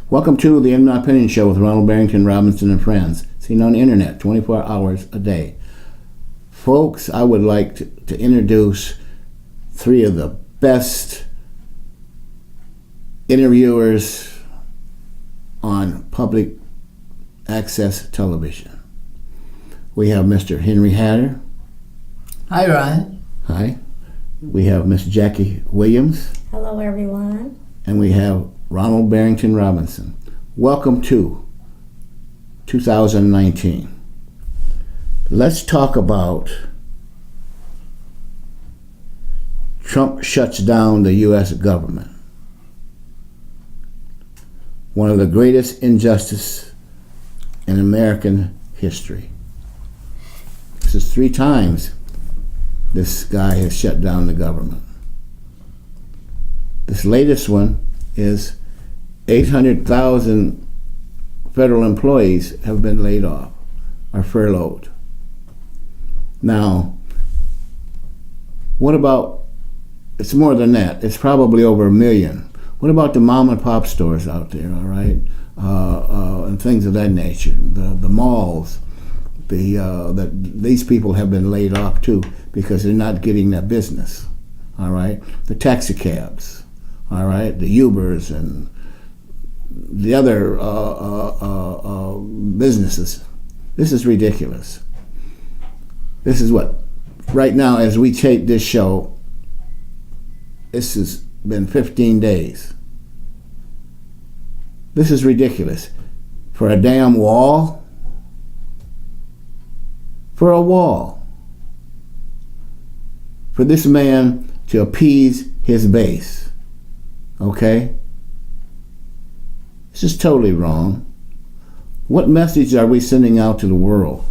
Welcome to the In My Opinion Show with Ronald Barrington Robinson and friends, seen on the internet 24 hours a day. Folks, I would like to introduce three of the best interviewers on public access television. We have Mr. Henry Hatter. Hi, Ryan. Hi. We have Miss Jackie Williams. Hello, everyone. And we have Ronald Barrington Robinson. Welcome to 2019. Let's talk about Trump shuts down the U.S. government. One of the greatest injustices in American history. This is 3 times this guy has shut down the government. This latest one is 800,000 federal employees have been laid off or furloughed. Now, what about, it's more than that. It's probably over 1 million. What about the mom and pop stores out there, all right? And things of that nature, the malls. These people have been laid off too because they're not getting that business, all right? The taxi cabs, all right? The Ubers and the other businesses. This is ridiculous. This is what, right now as we tape this show, this has been 15 days. This is ridiculous. For a damn wall? For a wall. For this man to appease his base. Okay? This is totally wrong. What message are we sending out to the world?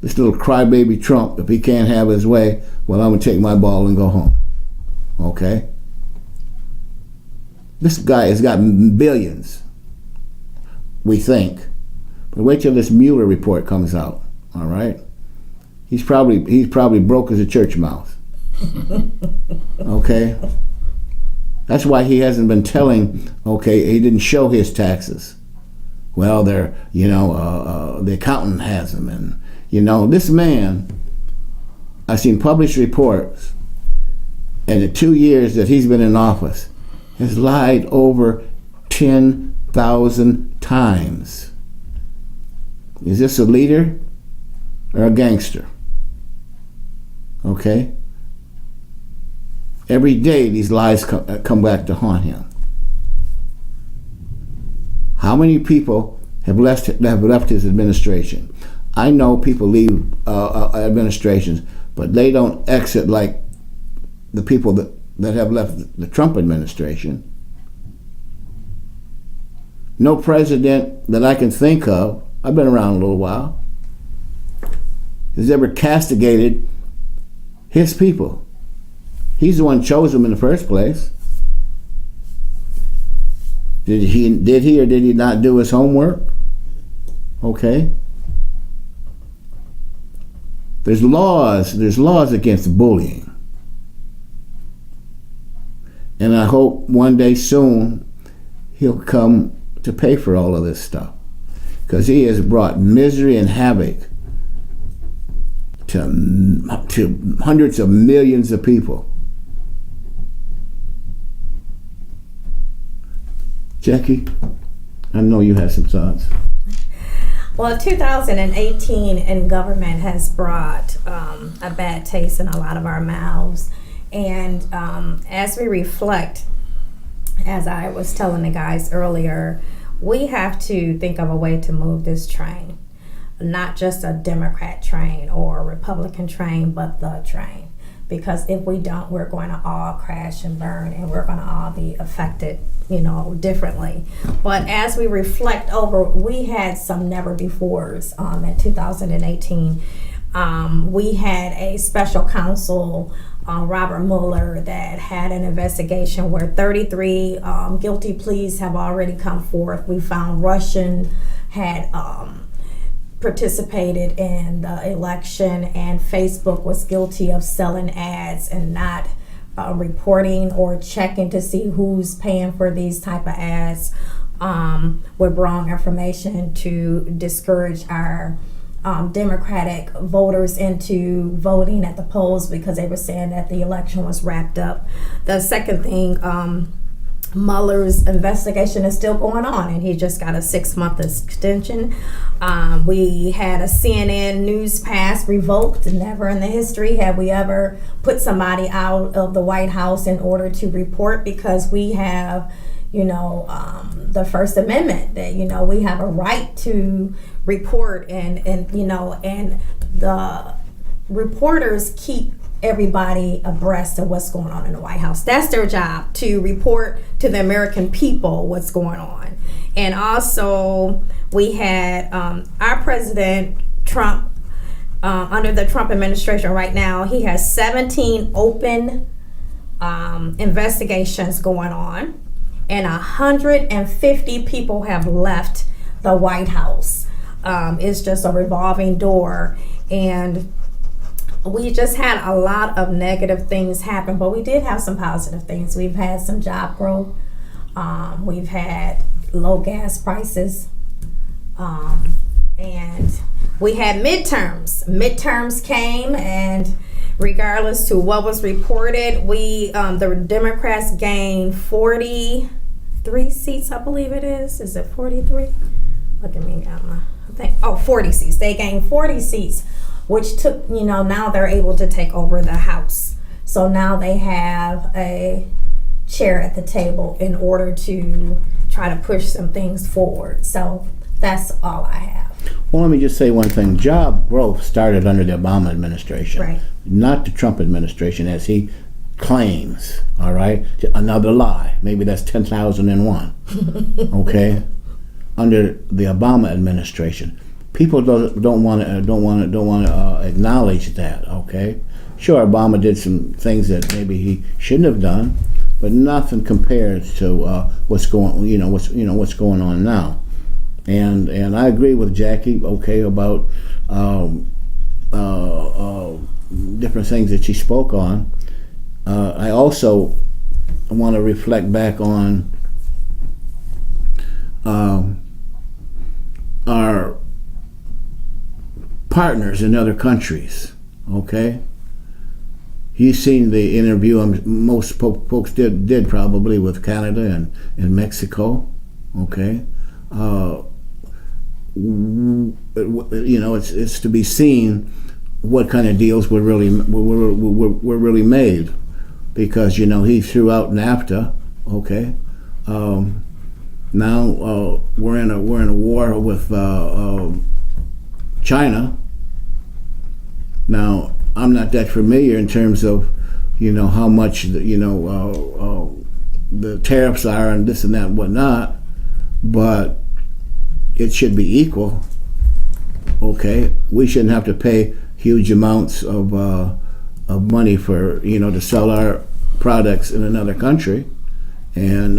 This little crybaby Trump, if he can't have his way, well, I'm going to take my ball and go home. Okay? This guy has got billions, we think. But wait till this Mueller report comes out, all right? He's probably broke as a church mouse. Okay? That's why he hasn't been telling, okay, he didn't show his taxes. Well, they're, the accountant has them. And, this man, I've seen published reports, in the 2 years that he's been in office, has lied over 10,000 times. Is this a leader or a gangster? Okay? Every day these lies come back to haunt him. How many people have left his administration? I know people leave administrations, but they don't exit like the people that have left the Trump administration. No president that I can think of, I've been around a little while, has ever castigated his people. He's the one who chose them in the first place. Did he or did he not do his homework? Okay. There's laws against bullying. And I hope one day soon he'll come to pay for all of this stuff. Because he has brought misery and havoc to hundreds of millions of people. Jackie, I know you have some thoughts. Well, 2018 in government has brought a bad taste in a lot of our mouths. And as we reflect, as I was telling the guys earlier, we have to think of a way to move this train. Not just a Democrat train or a Republican train, but the train. Because if we don't, we're going to all crash and burn, and we're going to all be affected, differently. But as we reflect over, we had some never-befores in 2018. We had a special counsel, Robert Mueller, that had an investigation where 33 guilty pleas have already come forth. We found Russian had participated in the election, and Facebook was guilty of selling ads and not reporting or checking to see who's paying for these type of ads with wrong information to discourage our Democratic voters into voting at the polls because they were saying that the election was wrapped up. The second thing, Mueller's investigation is still going on, and he just got a 6-month extension. We had a CNN news pass revoked. Never in the history have we ever put somebody out of the White House in order to report, because we have, the First Amendment that, we have a right to report, and the reporters keep everybody abreast of what's going on in the White House. That's their job, to report to the American people what's going on. And also, we had our President Trump, under the Trump administration right now, he has 17 open investigations going on, and 150 people have left the White House. It's just a revolving door, and we just had a lot of negative things happen, but we did have some positive things. We've had some job growth. We've had low gas prices, and we had midterms. Midterms came, and regardless to what was reported, the Democrats gained 43 seats, I believe it is. Is it 43? Look at me, I think 40 seats. They gained 40 seats, which took, now they're able to take over the House. So now they have a chair at the table in order to try to push some things forward. So that's all I have. Well, let me just say one thing. Job growth started under the Obama administration, Right. Not the Trump administration, as he claims. All right, another lie. Maybe that's 10,001. Okay, under the Obama administration, people don't want to acknowledge that. Okay, sure, Obama did some things that maybe he shouldn't have done, but nothing compares to what's going on now. And I agree with Jackie, okay, about different things that she spoke on. I also want to reflect back on our partners in other countries, okay? You've seen the interview most folks did probably with Canada and Mexico, okay? It's to be seen what kind of deals were really made, because he threw out NAFTA, okay. Now we're in a war with China. Now I'm not that familiar in terms of how much the tariffs are and this and that and whatnot, but it should be equal. Okay, we shouldn't have to pay huge amounts of money for to sell our products in another country, and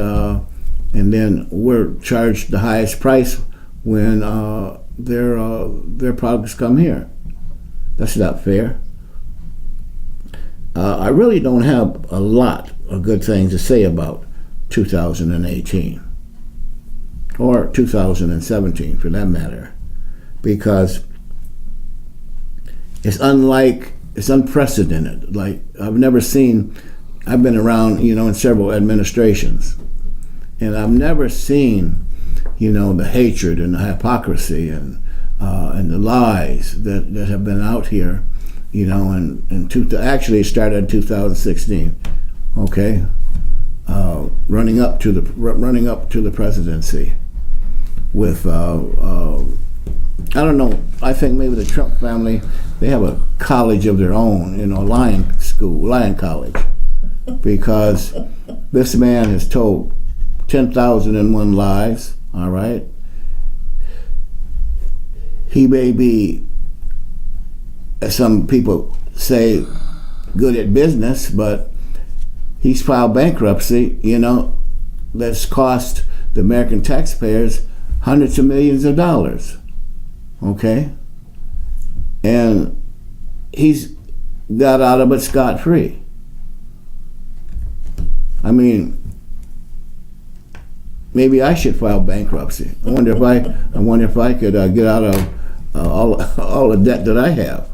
then we're charged the highest price when their products come here. That's not fair. I really don't have a lot of good things to say about 2018 or 2017 for that matter, because it's unprecedented. Like I've been around, in several administrations, and I've never seen, the hatred and the hypocrisy and the lies that have been out here, actually it started in 2016, okay, running up to the presidency with I don't know, I think maybe the Trump family, they have a college of their own, Lion College, because this man has told 10,001 lies, all right? He may be, as some people say, good at business, but he's filed bankruptcy, that's cost the American taxpayers hundreds of millions of dollars, okay? And he's got out of it scot-free. I mean, maybe I should file bankruptcy. I wonder if I could get out of all the debt that I have.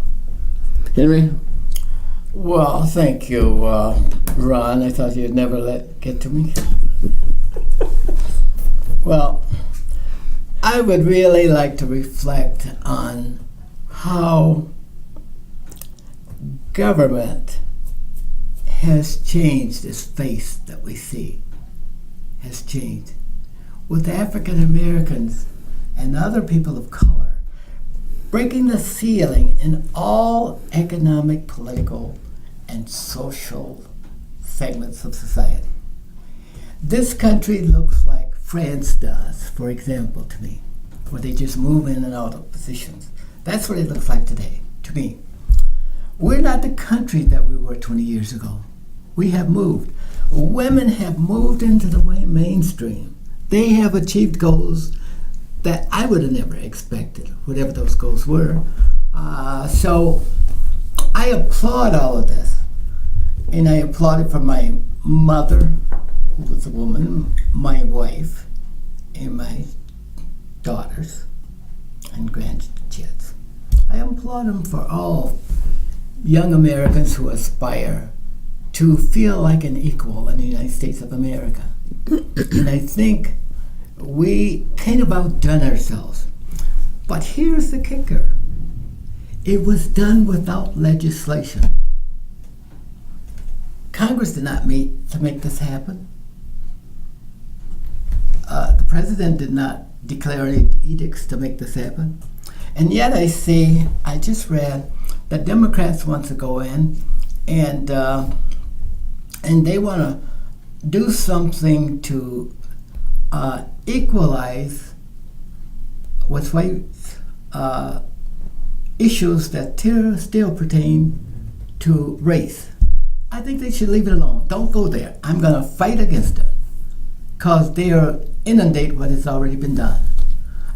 Henry? Well, thank you, Ron. I thought you'd never get to me. Well, I would really like to reflect on how government has changed this face that we see, has changed. With African Americans and other people of color breaking the ceiling in all economic, political, and social segments of society. This country looks like France does, for example, to me, where they just move in and out of positions. That's what it looks like today, to me. We're not the country that we were 20 years ago. We have moved. Women have moved into the mainstream. They have achieved goals that I would have never expected, whatever those goals were. So I applaud all of this. And I applaud it for my mother, who was a woman, my wife, and my daughters and grandkids. I applaud them for all young Americans who aspire to feel like an equal in the United States of America. And I think we kind of outdone ourselves. But here's the kicker. It was done without legislation. Congress did not meet to make this happen. The president did not declare any edicts to make this happen. And yet I just read that Democrats want to go in and they want to do something to equalize what's issues that still pertain to race. I think they should leave it alone. Don't go there. I'm going to fight against it because they are inundate what has already been done.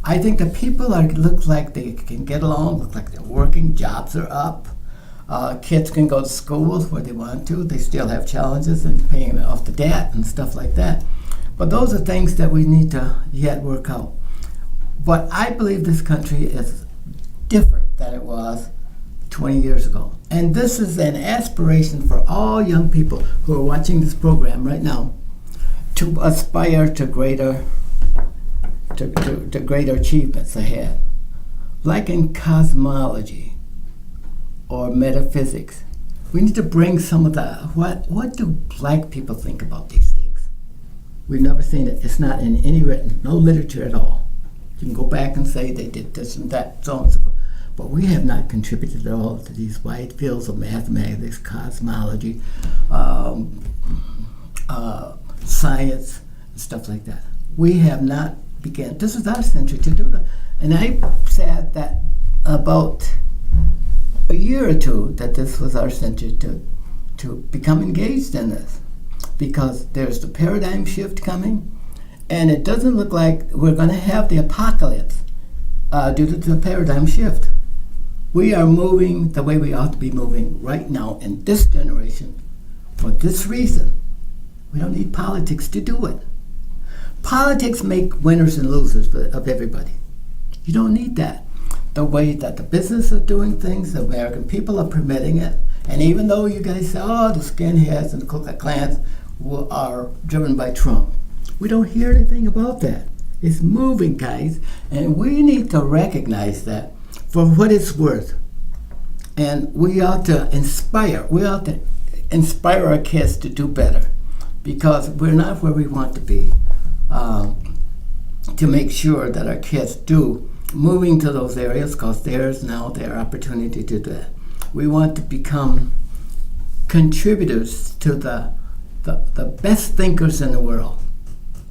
I think the people look like they can get along, look like they're working, jobs are up, kids can go to schools where they want to. They still have challenges in paying off the debt and stuff like that. But those are things that we need to yet work out. But I believe this country is different than it was 20 years ago. And this is an aspiration for all young people who are watching this program right now to aspire to greater achievements ahead. Like in cosmology or metaphysics, we need to bring some of the, what do black people think about these things? We've never seen it. It's not in any written, no literature at all. You can go back and say they did this and that, so on and so forth. But we have not contributed at all to these wide fields of mathematics, cosmology, science, and stuff like that. We have not begun. This is our century to do that. And I said that about a year or two that this was our century to become engaged in this, because there's the paradigm shift coming, and it doesn't look like we're going to have the apocalypse due to the paradigm shift. We are moving the way we ought to be moving right now in this generation for this reason. We don't need politics to do it. Politics make winners and losers of everybody. You don't need that. The way that the business are doing things, the American people are permitting it. And even though you guys say, oh, the skinheads and the Ku Klux Klans are driven by Trump, we don't hear anything about that. It's moving, guys. And we need to recognize that for what it's worth. And we ought to inspire our kids to do better, because we're not where we want to be. To make sure that our kids do moving to those areas, because there's now their opportunity to do that. We want to become contributors to the best thinkers in the world.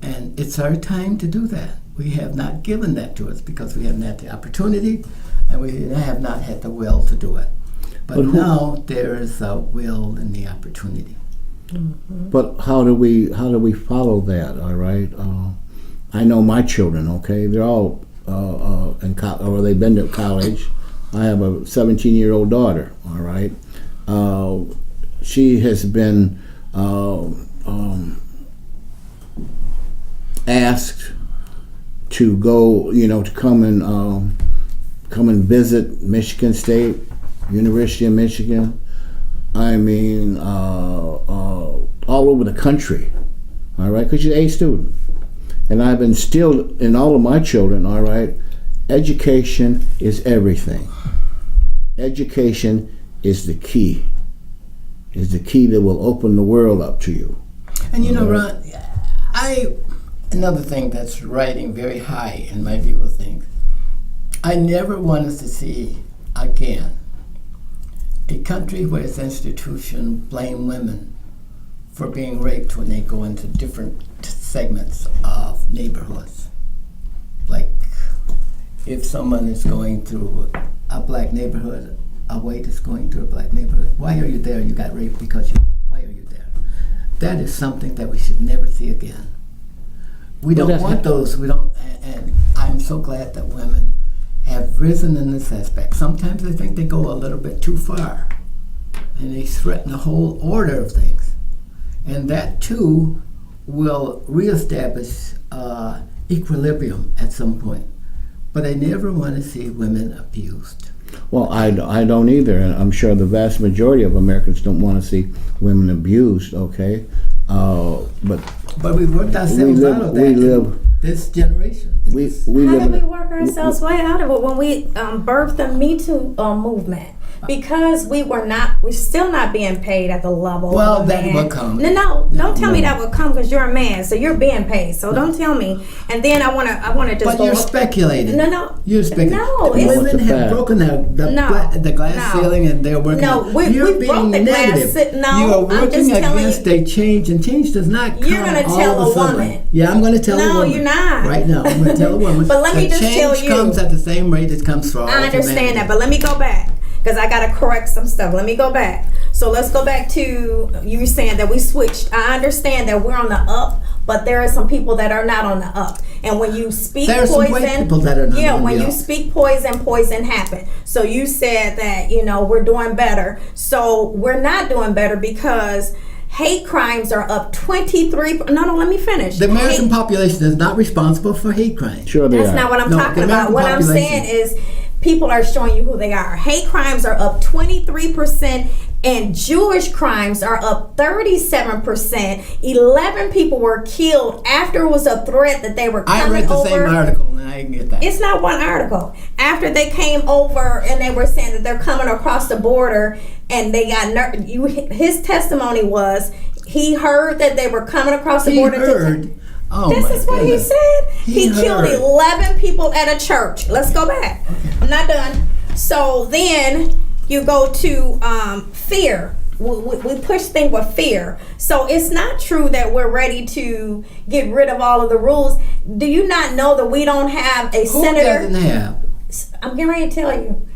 And it's our time to do that. We have not given that to us because we haven't had the opportunity and we have not had the will to do it. But now there is a will and the opportunity. Mm-hmm. But how do we follow that? All right. I know my children. Okay, they're all in or they've been to college. I have a 17-year-old daughter. All right. She has been asked to go, to come and visit Michigan State, University of Michigan. I mean, all over the country. All right, because you're an A student, and I've instilled in all of my children. All right, education is everything. Education is the key. Is the key that will open the world up to you. And Ron, another thing that's riding very high in my view of things, I never want us to see again a country where its institution blame women for being raped when they go into different segments of neighborhoods. Like if someone is going through a black neighborhood, a white is going through a black neighborhood. Why are you there? You got raped because why are you there? That is something that we should never see again. We don't want those. We don't, and I'm so glad that women have risen in this aspect. Sometimes I think they go a little bit too far, and they threaten the whole order of things, and that too will reestablish equilibrium at some point. But I never want to see women abused. Well, I don't either, and I'm sure the vast majority of Americans don't want to see women abused. Okay, but we worked ourselves out of that. This generation. How did we work ourselves way out of it when we birthed the Me Too movement? Because we're still not being paid at the level. Well, of a that man. will come. No, don't tell me that will come because you're a man, so you're being paid. So don't tell me. And then I want to just. But you're speculating. No. You're speculating. No, women have broken the glass ceiling, and they're working. No, we you're being broke the negative. glass. No, you are working I'm just against a change, and change does not come. You're going to tell all of a sudden. woman. Yeah, I'm going to tell a woman. No, you're not. Right now, I'm going to tell a woman. But let me just tell you. Change comes at the same rate it comes for all I understand humanity. that, but let me go back. Because I got to correct some stuff. Let me go back. So let's go back to you were saying that we switched. I understand that we're on the up, but there are some people that are not on the up. And when you speak there are poison, some white people that are not on when the you up. speak poison happens. So you said that we're doing better. So we're not doing better because hate crimes are up 23. No, let me finish. The American population is not responsible for hate crimes. Sure they That's are. not what I'm No, talking the about. American What I'm saying population. is people are showing you who they are. Hate crimes are up 23%, and Jewish crimes are up 37%. 11 people were killed after it was a threat that they were coming over. I read the same article, and I didn't get that. It's not one article. After they came over and they were saying that they're coming across the border, and they got his testimony was he heard that they were coming across the border. This is what he said. He killed 11 people at a church. Let's go back. I'm not done. So then you go to fear. We push things with fear. So it's not true that we're ready to get rid of all of the rules. Do you not know that we don't have a senator? Who doesn't have? I'm getting ready to tell you.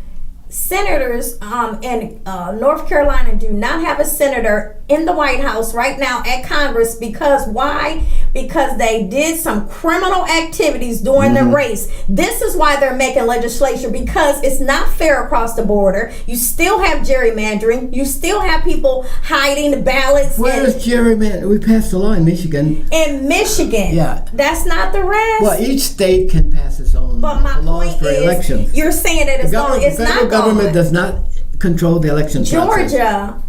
Senators in North Carolina do not have a senator in the White House right now at Congress because why? Because they did some criminal activities during the race. This is why they're making legislation, because it's not fair across the border. You still have gerrymandering. You still have people hiding the ballots. Where is gerrymandering? We passed a law in Michigan. In Michigan. Yeah. That's not the rest. Well, each state can pass its own but my laws point for is, elections. you're saying that it's The federal government does not control the election process. Georgia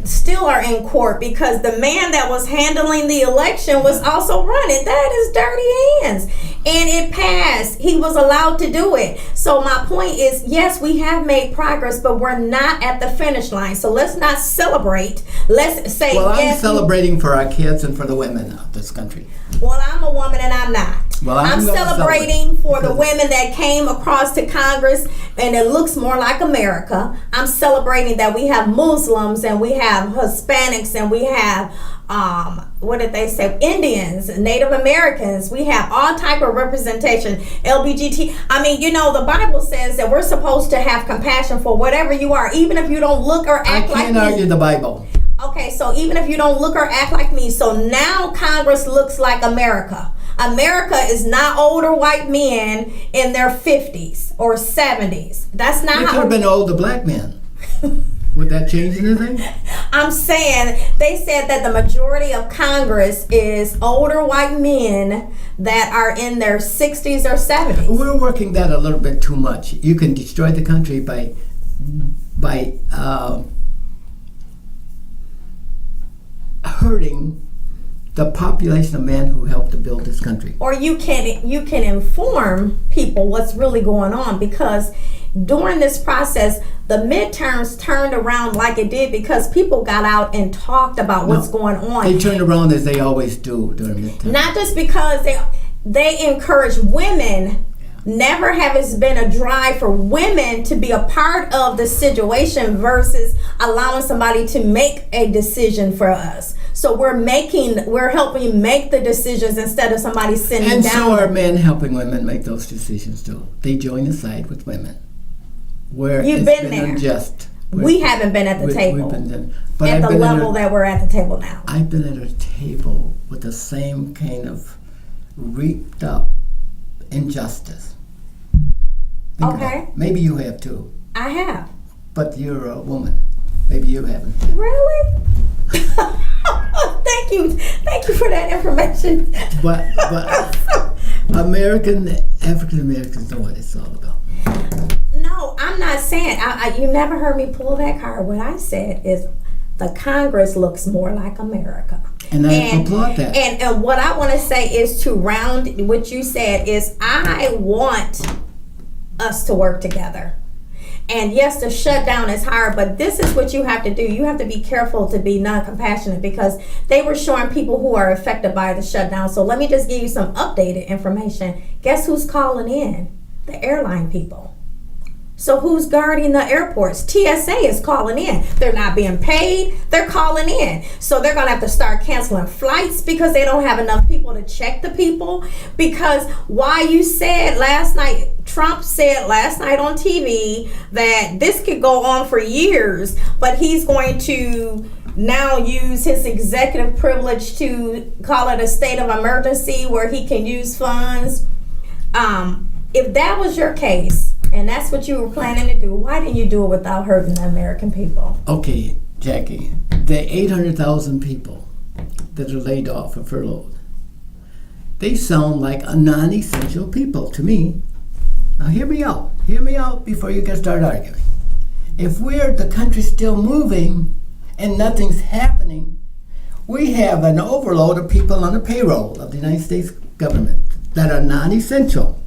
still are in court because the man that was handling the election was also running. That is dirty hands. And it passed. He was allowed to do it. So my point is, yes, we have made progress, but we're not at the finish line. So let's not celebrate. Let's say, well, yes, I'm celebrating for our kids and for the women of this country. Well, I'm a woman and I'm not. Well, I'm celebrating for the women that came across to Congress and it looks more like America. I'm celebrating that we have Muslims and we have Hispanics and we have what did they say? Indians, Native Americans. We have all type of representation. LGBT. I mean, the Bible says that we're supposed to have compassion for whatever you are, even if you don't look or act like me. I can't argue the Bible. Okay, so even if you don't look or act like me, so now Congress looks like America. America is not older white men in their 50s or 70s. That's not It could how. have been older black men. Would that change anything? I'm saying they said that the majority of Congress is older white men that are in their 60s or 70s. We're working that a little bit too much. You can destroy the country by hurting the population of men who helped to build this country. Or you can inform people what's really going on, because during this process, the midterms turned around like it did because people got out and talked about what's going on. They turned around as they always do during midterms. Not just because they encourage women. Never has been a drive for women to be a part of the situation versus allowing somebody to make a decision for us. So we're helping you make the decisions instead of somebody sitting down. And so are men helping women make those decisions too. They join the side with women. Where You've it's been there. Unjust. We haven't been at the table. We've been there. But at I've the been level that we're at the table now. I've been at a table with the same kind of reaped up injustice. Think about it. Maybe you have too. I have. But you're a woman. Maybe you haven't. Really? Thank you for that information. But African Americans know what it's all about. No, I'm not saying. You never heard me pull that card. What I said is, the Congress looks more like America. And I applaud that. And what I want to say is, to round what you said, is I want us to work together. And yes, the shutdown is hard, but this is what you have to do. You have to be careful to be non-compassionate, because they were showing people who are affected by the shutdown. So let me just give you some updated information. Guess who's calling in? The airline people. So who's guarding the airports? TSA is calling in. They're not being paid. They're calling in. So they're going to have to start canceling flights because they don't have enough people to check the people. Because why you said last night, Trump said last night on TV that this could go on for years, but he's going to now use his executive privilege to call it a state of emergency where he can use funds. If that was your case, and that's what you were planning to do, why didn't you do it without hurting the American people? Okay, Jackie, the 800,000 people that are laid off or furloughed, they sound like a non-essential people to me. Now hear me out before you get started arguing. If the country's still moving and nothing's happening, we have an overload of people on the payroll of the United States government that are non-essential.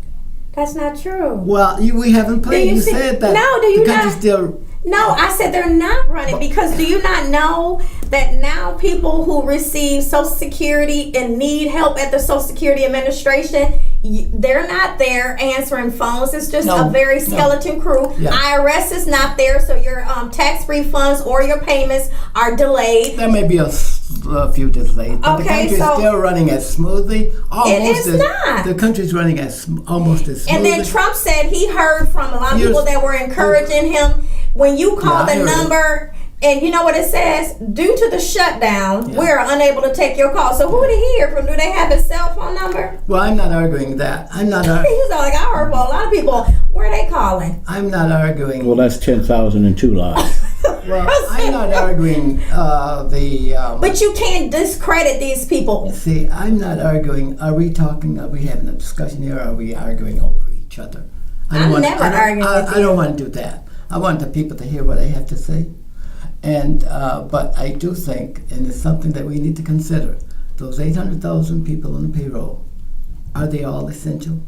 That's not true. Well, we haven't played. You said that the country's still... No, I said they're not running, because do you not know that now people who receive Social Security and need help at the Social Security Administration, they're not there answering phones. It's just a very skeleton crew. Yeah. IRS is not there, so your tax refunds or your payments are delayed. There may be a few delays, but the country is still running as smoothly. The country's running almost as smoothly. And then Trump said he heard from a lot of people that were encouraging him. When you call the number, and you know what it says? Due to the shutdown, we're unable to take your call. So who did he hear from? Do they have his cell phone number? Well, I'm not arguing that. He's like, I heard from a lot of people. Where are they calling? I'm not arguing. Well, that's 10,002 lives. Well, I'm not arguing But you can't discredit these people. See, I'm not arguing. Are we having a discussion here, or are we arguing over each other? I'm never arguing with you. I don't want to do that. I want the people to hear what I have to say. And but I do think, and it's something that we need to consider, those 800,000 people on the payroll, are they all essential?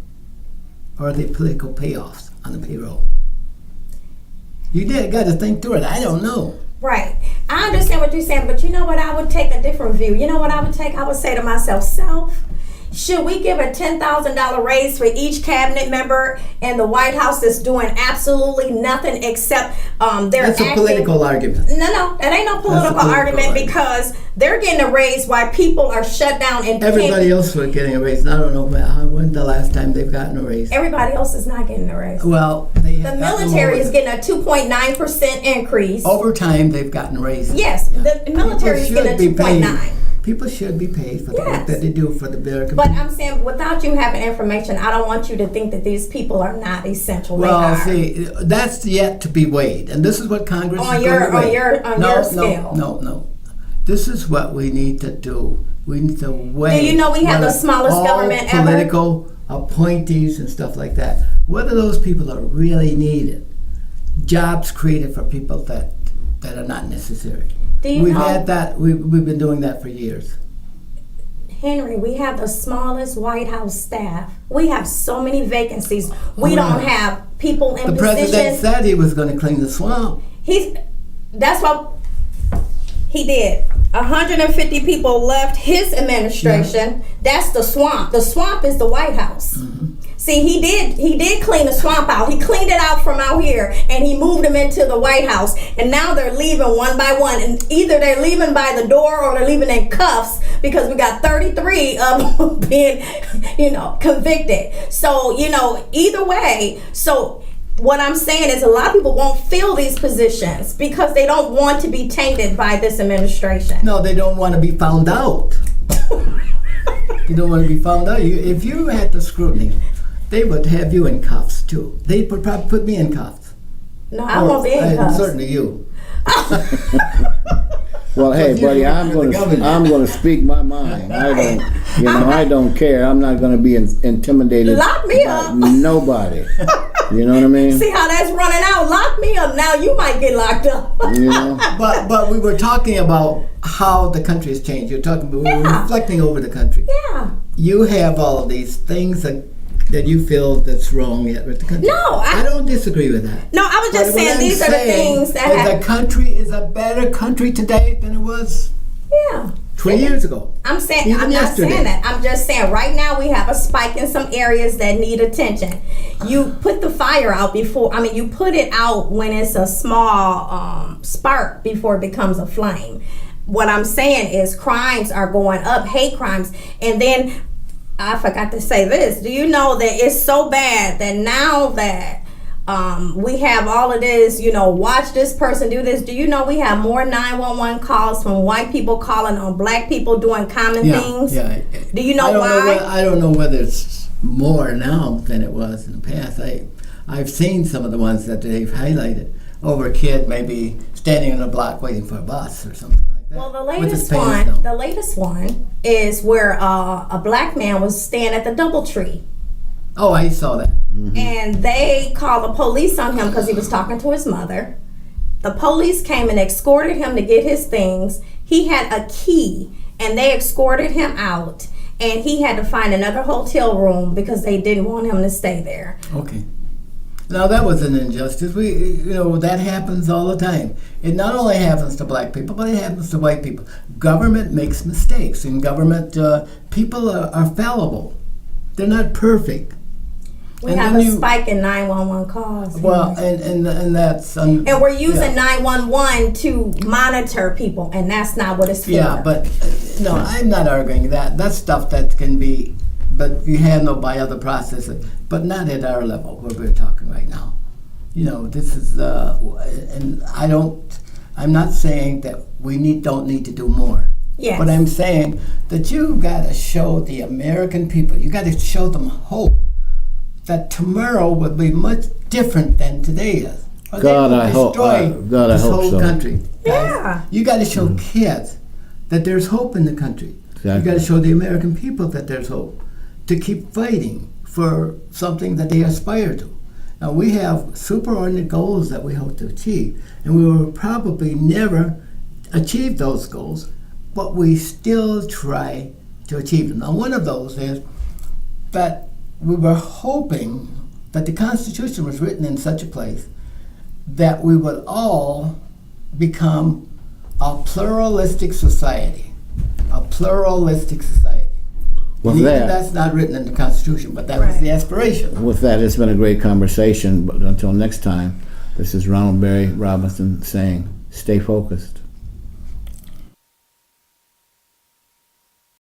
Or are they political payoffs on the payroll? You got to think through it. I don't know. Right. I understand what you're saying, but you know what? I would take a different view. You know what I would take? I would say to myself, should we give a $10,000 raise for each cabinet member in the White House that's doing absolutely nothing except That's a political argument. No, that ain't no political argument, because they're getting a raise while people are shut down. And everybody else was getting a raise. I don't know when the last time they've gotten a raise. Everybody else is not getting a raise. Well, the military is getting a 2.9% increase. Over time, they've gotten raises. Yes, the military is getting a 2.9%. People should be paid for the work Yes. that they do for the American But people. I'm saying, without you having information, I don't want you to think that these people are not essential. They Well, are. see, that's yet to be weighed, and this is what Congress On is your- going to weigh. on your scale. No. This is what we need to do. We need to weigh. Do you know we have the whether smallest all government ever? political appointees and stuff like that, whether those people are really needed. Jobs created for people that are not necessary. Do you We've know- had that. We've been doing that for years. Henry, we have the smallest White House staff. We have so many vacancies. We Oh, don't yeah. have people in The president positions. said he was going to clean the swamp. That's what he did. 150 people left his administration. That's the swamp. The swamp is the White House. Mm-hmm. See, he did clean the swamp out. He cleaned it out from out here, and he moved them into the White House. And now they're leaving one by one, and either they're leaving by the door or they're leaving in cuffs, because we got 33 of them being, convicted. So, either way. So what I'm saying is, a lot of people won't fill these positions because they don't want to be tainted by this administration. No, they don't want to be found out. You don't want to be found out. If you had the scrutiny, they would have you in cuffs too. They would probably put me in cuffs. No, I won't be in cuffs. Certainly you. Well, hey, But you buddy, don't I'm have going the to government. speak my mind. I don't care. I'm not going to be intimidated Lock me by up. nobody. You know what I mean? See how that's running out? Lock me up now. You might get locked up. You know? But we were talking about how the country has changed. We were reflecting over the country. Yeah. You have all of these things that you feel that's wrong yet with the country. No, I don't disagree with that. No, I was just But what saying I'm these are the saying things that is have. the country is a better country today than it was Yeah. 20 years ago. I'm saying, Even I'm not yesterday. saying that. I'm just saying right now we have a spike in some areas that need attention. You put the fire out you put it out when it's a small spark before it becomes a flame. What I'm saying is crimes are going up, hate crimes. And then I forgot to say this. Do you know that it's so bad that now that we have all of this, watch this person do this. Do you know we have more 911 calls from white people calling on black people doing common things? Yeah. Do you know why? I don't know whether it's more now than it was in the past. I've seen some of the ones that they've highlighted over a kid maybe standing on a block waiting for a bus or something like that. Well, the with his latest pants down. one is where a black man was staying at the DoubleTree. Oh, I saw that. And they called the police on him because he was talking to his mother. The police came and escorted him to get his things. He had a key, and they escorted him out. And he had to find another hotel room because they didn't want him to stay there. Okay. Now that was an injustice. That happens all the time. It not only happens to black people, but it happens to white people. Government makes mistakes, and government people are fallible. They're not perfect. We And have then a you- spike in 911 calls. Well, and that's and we're using yeah. 911 to monitor people, and that's not what it's for. Yeah, but no, I'm not arguing that. That's stuff that can be, but you handle by other processes, but not at our level where we're talking right now. This is, and I'm not saying that we don't need to do more. Yes. But I'm saying that you got to show the American people, you got to show them hope that tomorrow will be much different than today is. Or God, they will I hope- destroy God, I this hope whole so. country. Yeah. You got to show kids that there's hope in the country. Exactly. You got to show the American people that there's hope to keep fighting for something that they aspire to. Now, we have superordinate goals that we hope to achieve, and we will probably never achieve those goals, but we still try to achieve them. Now, one of those is that we were hoping that the Constitution was written in such a place that we would all become a pluralistic society. A pluralistic society. With And even that, that's not written in the Constitution, but that was Right. the aspiration. with that, it's been a great conversation. But until next time, this is Ronald Barry Robinson saying, stay focused.